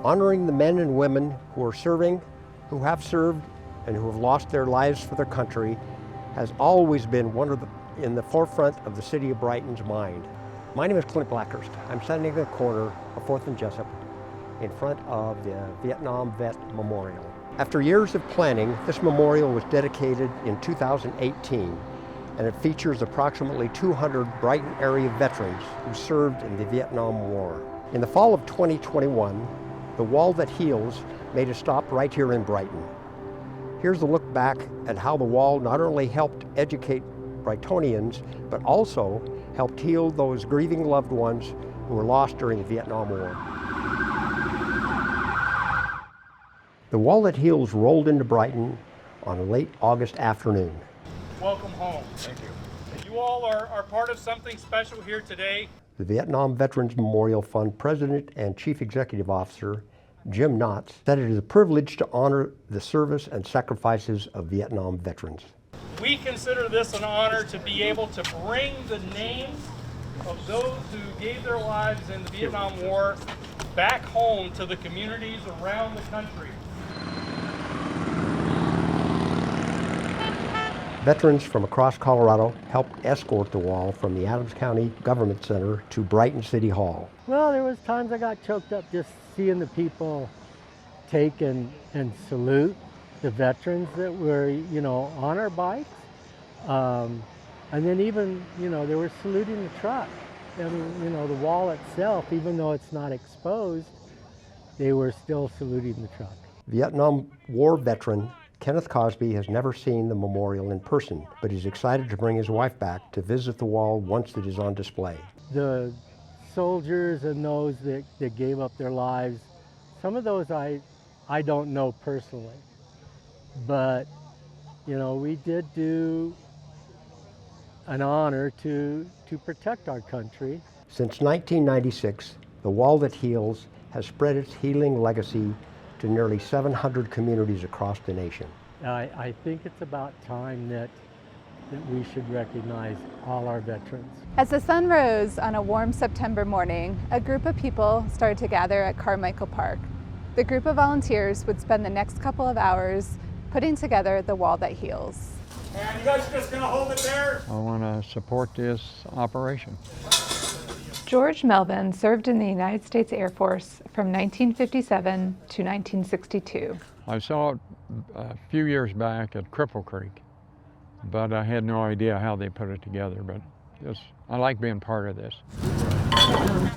Honoring the men and women who are serving, who have served, and who have lost their lives for their country has always been in the forefront of the city of Brighton's mind. My name is Clint Blackhurst. I'm standing at the corner of 4th and Jessup in front of the Vietnam Vet Memorial. After years of planning, this memorial was dedicated in 2018, and it features approximately 200 Brighton area veterans who served in the Vietnam War. In the fall of 2021, the Wall That Heals made a stop right here in Brighton. Here's a look back at how the wall not only helped educate Brightonians, but also helped heal those grieving loved ones who were lost during the Vietnam War. The Wall That Heals rolled into Brighton on a late August afternoon. Welcome home. Thank you. And you all are part of something special here today. The Vietnam Veterans Memorial Fund President and Chief Executive Officer, Jim Knotts, said it is a privilege to honor the service and sacrifices of Vietnam veterans. We consider this an honor to be able to bring the names of those who gave their lives in the Vietnam War back home to the communities around the country. Veterans from across Colorado helped escort the wall from the Adams County Government Center to Brighton City Hall. Well, there was times I got choked up just seeing the people take and salute the veterans that were, on our bikes. And then even, they were saluting the truck. I mean, the wall itself, even though it's not exposed, they were still saluting the truck. Vietnam War veteran Kenneth Cosby has never seen the memorial in person, but he's excited to bring his wife back to visit the wall once it is on display. The soldiers and those that gave up their lives, some of those I don't know personally, but we did do an honor to protect our country. Since 1996, the Wall That Heals has spread its healing legacy to nearly 700 communities across the nation. I think it's about time that we should recognize all our veterans. As the sun rose on a warm September morning, a group of people started to gather at Carmichael Park. The group of volunteers would spend the next couple of hours putting together the Wall That Heals. And you guys are just gonna hold it there? I want to support this operation. George Melvin served in the United States Air Force from 1957 to 1962. I saw it a few years back at Cripple Creek, but I had no idea how they put it together, but I like being part of this.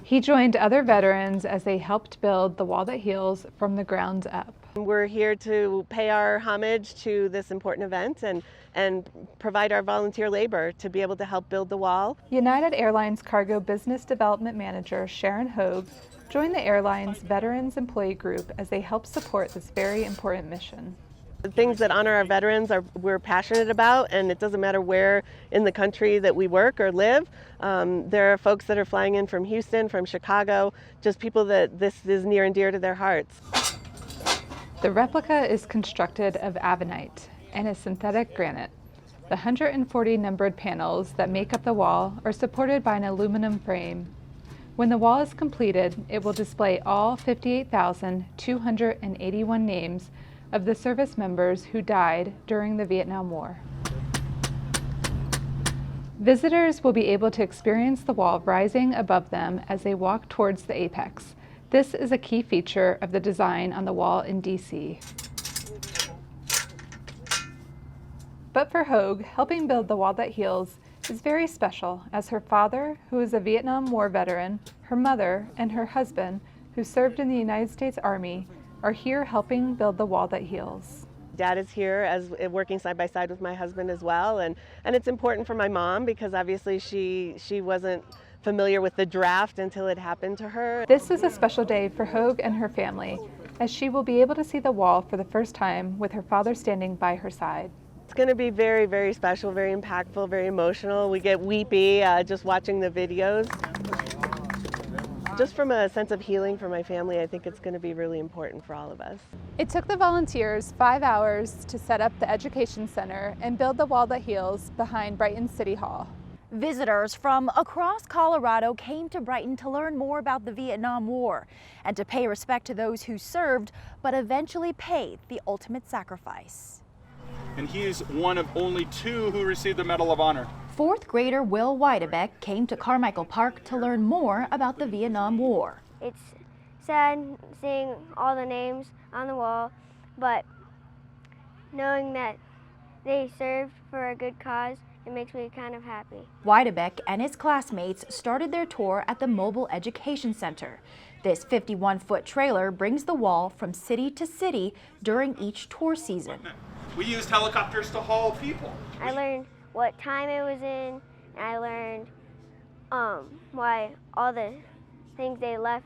He joined other veterans as they helped build the Wall That Heals from the ground up. We're here to pay our homage to this important event and provide our volunteer labor to be able to help build the wall. United Airlines Cargo Business Development Manager Sharon Hogue joined the airline's Veterans Employee Group as they help support this very important mission. The things that honor our veterans we're passionate about, and it doesn't matter where in the country that we work or live. There are folks that are flying in from Houston, from Chicago, just people that this is near and dear to their hearts. The replica is constructed of avenite and is synthetic granite. The 140 numbered panels that make up the wall are supported by an aluminum frame. When the wall is completed, it will display all 58,281 names of the service members who died during the Vietnam War. Visitors will be able to experience the wall rising above them as they walk towards the apex. This is a key feature of the design on the wall in DC. But for Hogue, helping build the Wall That Heals is very special, as her father, who is a Vietnam War veteran, her mother, and her husband, who served in the United States Army, are here helping build the Wall That Heals. Dad is here as working side by side with my husband as well, and it's important for my mom because obviously she wasn't familiar with the draft until it happened to her. This is a special day for Hogue and her family, as she will be able to see the wall for the first time with her father standing by her side. It's going to be very, very special, very impactful, very emotional. We get weepy just watching the videos. Just from a sense of healing for my family, I think it's going to be really important for all of us. It took the volunteers 5 hours to set up the education center and build the Wall That Heals behind Brighton City Hall. Visitors from across Colorado came to Brighton to learn more about the Vietnam War and to pay respect to those who served but eventually paid the ultimate sacrifice. And he's one of only 2 who received the Medal of Honor. Fourth grader Will Weidebeck came to Carmichael Park to learn more about the Vietnam War. It's sad seeing all the names on the wall, but knowing that they served for a good cause, it makes me kind of happy. Weidebeck and his classmates started their tour at the Mobile Education Center. This 51-foot trailer brings the wall from city to city during each tour season. We used helicopters to haul people. I learned what time it was in, and I learned why all the things they left,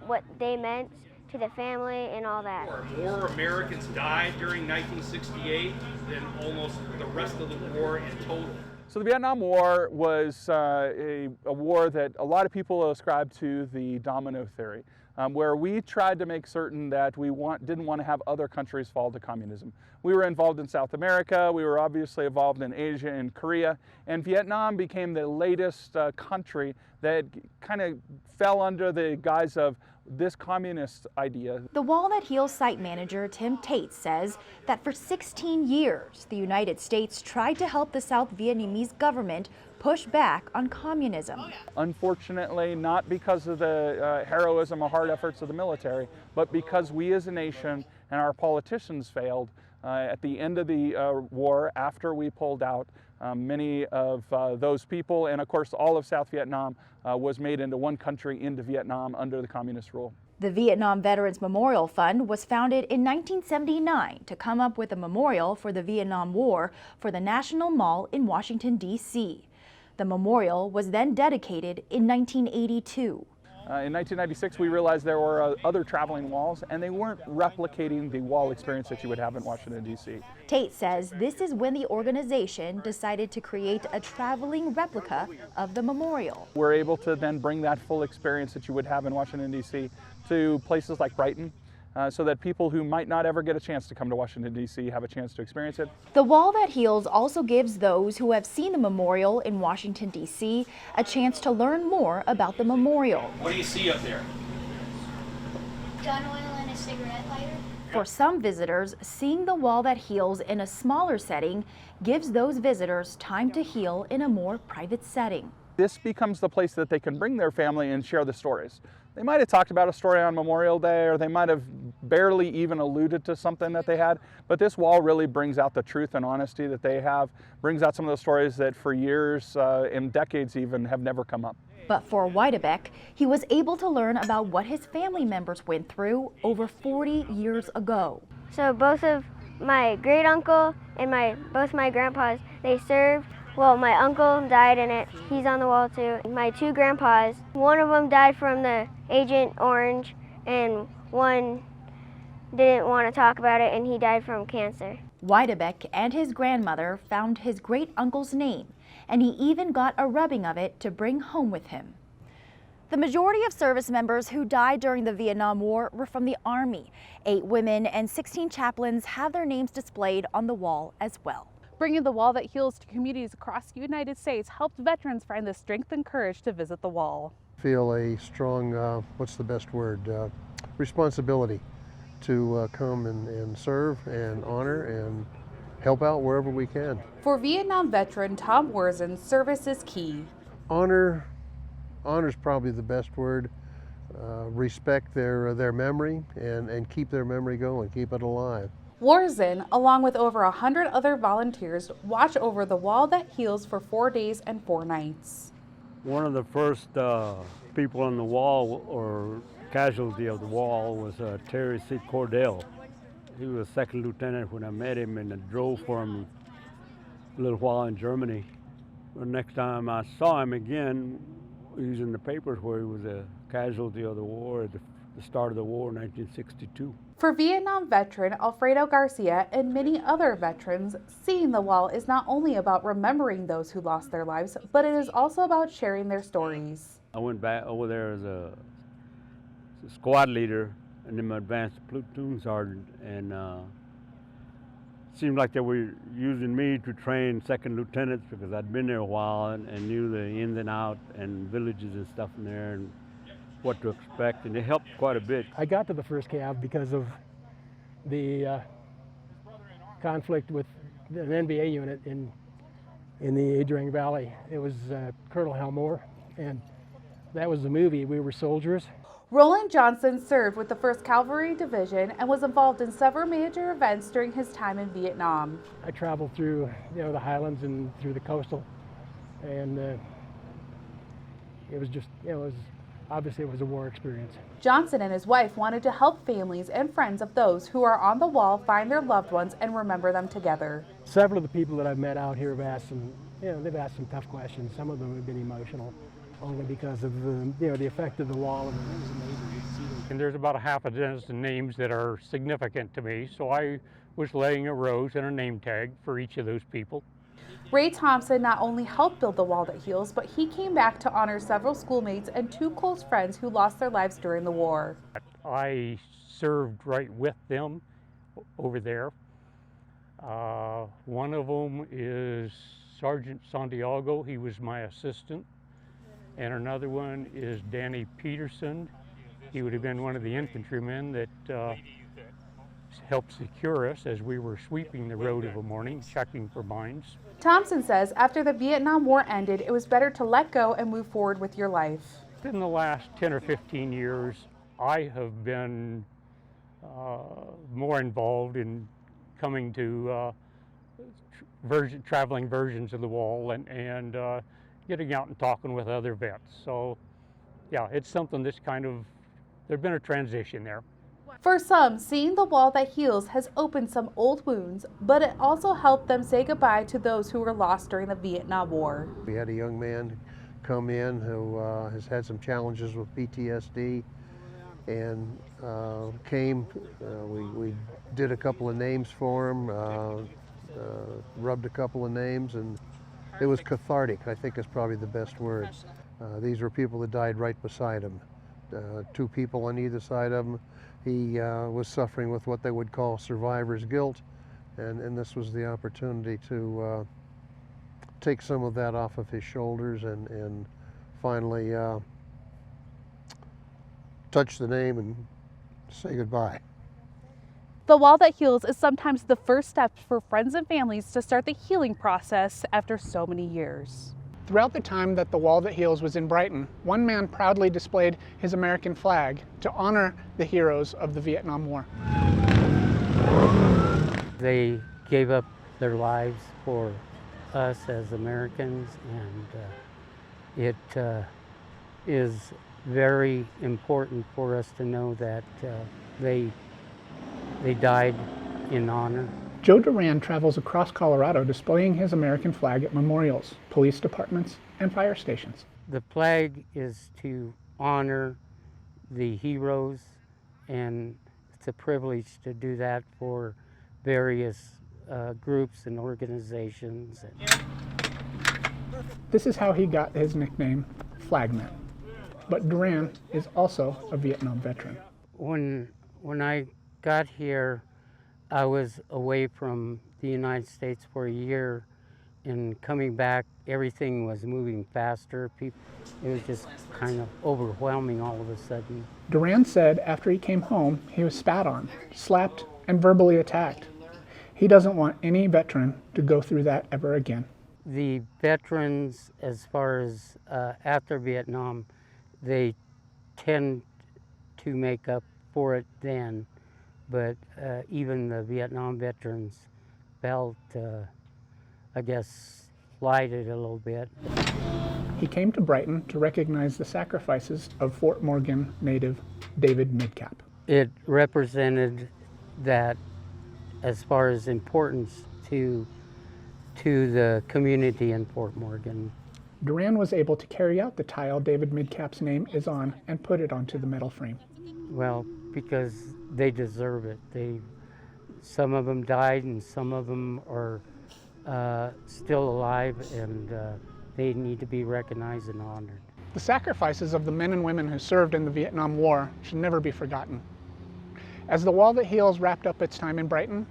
what they meant to the family and all that. More Americans died during 1968 than almost the rest of the war in total. So the Vietnam War was a war that a lot of people ascribe to the domino theory, where we tried to make certain that we didn't want to have other countries fall to communism. We were involved in South America, we were obviously involved in Asia and Korea, and Vietnam became the latest country that kind of fell under the guise of this communist idea. The Wall That Heals site manager Tim Tate says that for 16 years, the United States tried to help the South Vietnamese government push back on communism. Unfortunately, not because of the heroism or hard efforts of the military, but because we as a nation and our politicians failed. At the end of the war, after we pulled out, many of those people, and of course all of South Vietnam, was made into one country, into Vietnam, under the communist rule. The Vietnam Veterans Memorial Fund was founded in 1979 to come up with a memorial for the Vietnam War for the National Mall in Washington, D.C. The memorial was then dedicated in 1982. In 1996, we realized there were other traveling walls, and they weren't replicating the wall experience that you would have in Washington, D.C. Tate says this is when the organization decided to create a traveling replica of the memorial. We're able to then bring that full experience that you would have in Washington, D.C. to places like Brighton, so that people who might not ever get a chance to come to Washington, D.C. have a chance to experience it. The Wall That Heals also gives those who have seen the memorial in Washington, D.C. a chance to learn more about the memorial. What do you see up there? Gun oil and a cigarette lighter. For some visitors, seeing the Wall That Heals in a smaller setting gives those visitors time to heal in a more private setting. This becomes the place that they can bring their family and share the stories. They might have talked about a story on Memorial Day, or they might have barely even alluded to something that they had, but this wall really brings out the truth and honesty that they have, brings out some of those stories that for years and decades even have never come up. But for Weidebeck, he was able to learn about what his family members went through over 40 years ago. So both of my great uncle and both my grandpas, they served. Well, my uncle died in it. He's on the wall too. My 2 grandpas, one of them died from the Agent Orange, and one didn't want to talk about it, and he died from cancer. Weidebeck and his grandmother found his great uncle's name, and he even got a rubbing of it to bring home with him. The majority of service members who died during the Vietnam War were from the Army. 8 women and 16 chaplains have their names displayed on the wall as well. Bringing the Wall That Heals to communities across the United States helped veterans find the strength and courage to visit the wall. Feel a strong, what's the best word, responsibility to come and serve and honor and help out wherever we can. For Vietnam veteran Tom Worzen, service is key. Honor is probably the best word. Respect their memory and keep their memory going, keep it alive. Worzen, along with over 100 other volunteers, watch over the Wall That Heals for 4 days and 4 nights. One of the first people on the wall, or casualty of the wall, was Terry C. Cordell. He was a 2nd lieutenant when I met him, and I drove for him a little while in Germany. The next time I saw him again, he was in the papers where he was a casualty of the war at the start of the war in 1962. For Vietnam veteran Alfredo Garcia and many other veterans, seeing the wall is not only about remembering those who lost their lives, but it is also about sharing their stories. I went back over there as a squad leader and then my advanced platoon sergeant, and seemed like they were using me to train second lieutenants because I'd been there a while and knew the ins and outs and villages and stuff in there and what to expect, and it helped quite a bit. I got to the first cav because of the conflict with an NBA unit in the Adrian Valley. It was Colonel Halmore, and that was the movie. We were soldiers. Roland Johnson served with the 1st Cavalry Division and was involved in several major events during his time in Vietnam. I traveled through, the highlands and through the coastal, and it was just, obviously it was a war experience. Johnson and his wife wanted to help families and friends of those who are on the wall find their loved ones and remember them together. Several of the people that I've met out here have asked they've asked some tough questions. Some of them have been emotional, only because of the effect of the wall. And it was amazing to see them. And there's about a half a dozen names that are significant to me, so I was laying a rose and a name tag for each of those people. Ray Thompson not only helped build the wall that heals, but he came back to honor several schoolmates and 2 close friends who lost their lives during the war. I served right with them over there. One of them is Sergeant Santiago. He was my assistant. And another one is Danny Peterson. He would have been one of the infantrymen that helped secure us as we were sweeping the road of a morning, checking for mines. Thompson says after the Vietnam War ended, it was better to let go and move forward with your life. In the last 10 or 15 years, I have been more involved in coming to traveling versions of the wall and getting out and talking with other vets. So yeah, it's something that's there's been a transition there. For some, seeing the wall that heals has opened some old wounds, but it also helped them say goodbye to those who were lost during the Vietnam War. We had a young man come in who has had some challenges with PTSD and came. We did a couple of names for him, rubbed a couple of names, and it was cathartic, I think is probably the best word. These were people that died right beside him. 2 people on either side of him. He was suffering with what they would call survivor's guilt, and this was the opportunity to take some of that off of his shoulders and finally touch the name and say goodbye. The Wall That Heals is sometimes the first step for friends and families to start the healing process after so many years. Throughout the time that the Wall That Heals was in Brighton, one man proudly displayed his American flag to honor the heroes of the Vietnam War. They gave up their lives for us as Americans, and it is very important for us to know that they died in honor. Joe Duran travels across Colorado displaying his American flag at memorials, police departments, and fire stations. The flag is to honor the heroes, and it's a privilege to do that for various groups and organizations. This is how he got his nickname, Flagman. But Duran is also a Vietnam veteran. When I got here, I was away from the United States for a year, and coming back, everything was moving faster. It was just kind of overwhelming all of a sudden. Duran said after he came home, he was spat on, slapped, and verbally attacked. He doesn't want any veteran to go through that ever again. The veterans, as far as after Vietnam, they tend to make up for it then. But even the Vietnam veterans felt, I guess, slighted a little bit. He came to Brighton to recognize the sacrifices of Fort Morgan native David Midcap. It represented that as far as importance to the community in Fort Morgan. Duran was able to carry out the tile David Midcap's name is on and put it onto the metal frame. Well, because they deserve it. Some of them died and some of them are still alive, and they need to be recognized and honored. The sacrifices of the men and women who served in the Vietnam War should never be forgotten. As the Wall That Heals wrapped up its time in Brighton,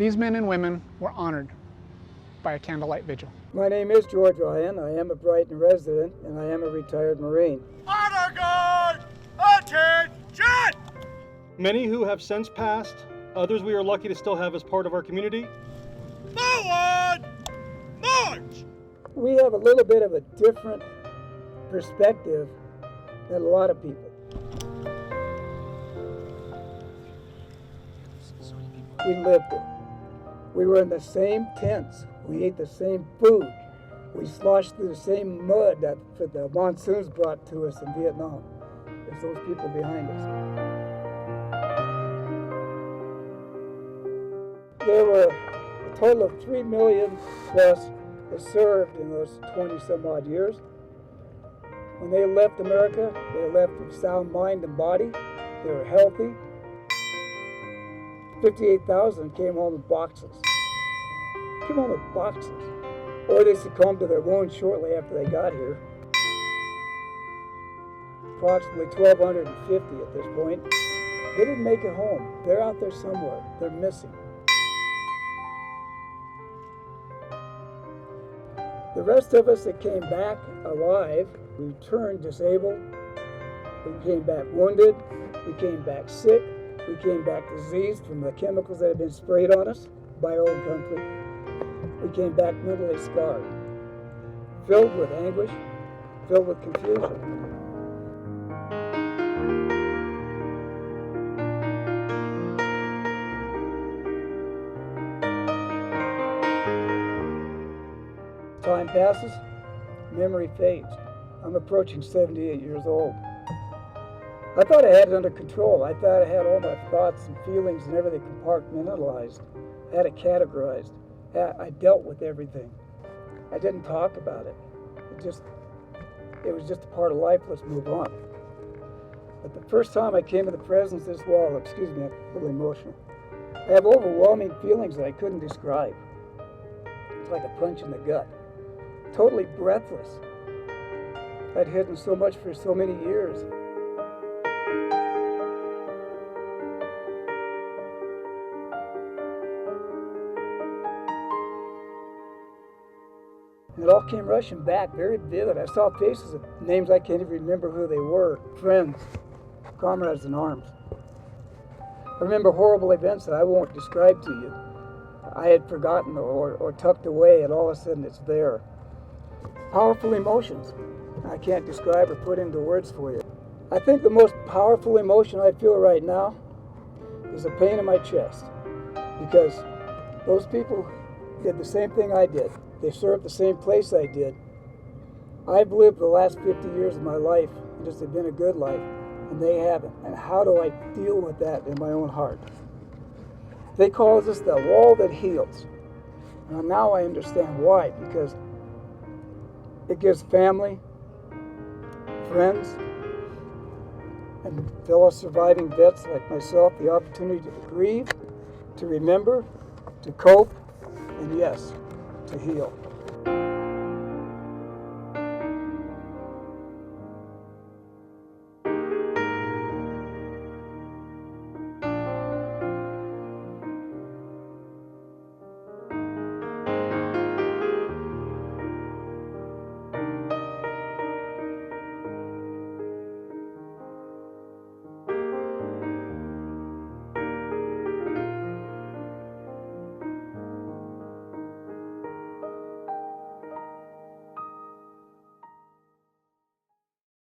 These men and women were honored by a candlelight vigil. My name is George Ryan. I am a Brighton resident, and I am a retired Marine. Honor guard! Attention! Many who have since passed, others we are lucky to still have as part of our community. Forward! March! We have a little bit of a different perspective than a lot of people. We lived it. We were in the same tents. We ate the same food. We sloshed through the same mud that the monsoons brought to us in Vietnam. It's those people behind us. There were a total of 3 million plus that served in those 20 some odd years. When they left America, they left with sound mind and body. They were healthy. 58,000 came home in boxes. Came home with boxes. Or they succumbed to their wounds shortly after they got here. Approximately 1,250 at this point. They didn't make it home. They're out there somewhere. They're missing. The rest of us that came back alive, we turned disabled, we came back wounded, we came back sick, we came back diseased from the chemicals that had been sprayed on us by our own country. We came back mentally scarred, filled with anguish, filled with confusion. Time passes, memory fades. I'm approaching 78 years old. I thought I had it under control. I thought I had all my thoughts and feelings and everything compartmentalized. I had it categorized. I dealt with everything. I didn't talk about it. It was just a part of life. Let's move on. But the first time I came to the presence of this wall, excuse me, I'm a little emotional. I have overwhelming feelings that I couldn't describe. It's like a punch in the gut. Totally breathless. I'd hidden so much for so many years. And it all came rushing back, very vivid. I saw faces of names I can't even remember who they were. Friends, comrades in arms. I remember horrible events that I won't describe to you. I had forgotten or tucked away, and all of a sudden it's there. Powerful emotions. I can't describe or put into words for you. I think the most powerful emotion I feel right now is a pain in my chest, because those people did the same thing I did. They served the same place I did. I've lived the last 50 years of my life, and it's been a good life, and they haven't. And how do I deal with that in my own heart? They call this the wall that heals. And now I understand why, because it gives family, friends, and fellow surviving vets like myself the opportunity to grieve, to remember, to cope, and yes, to heal.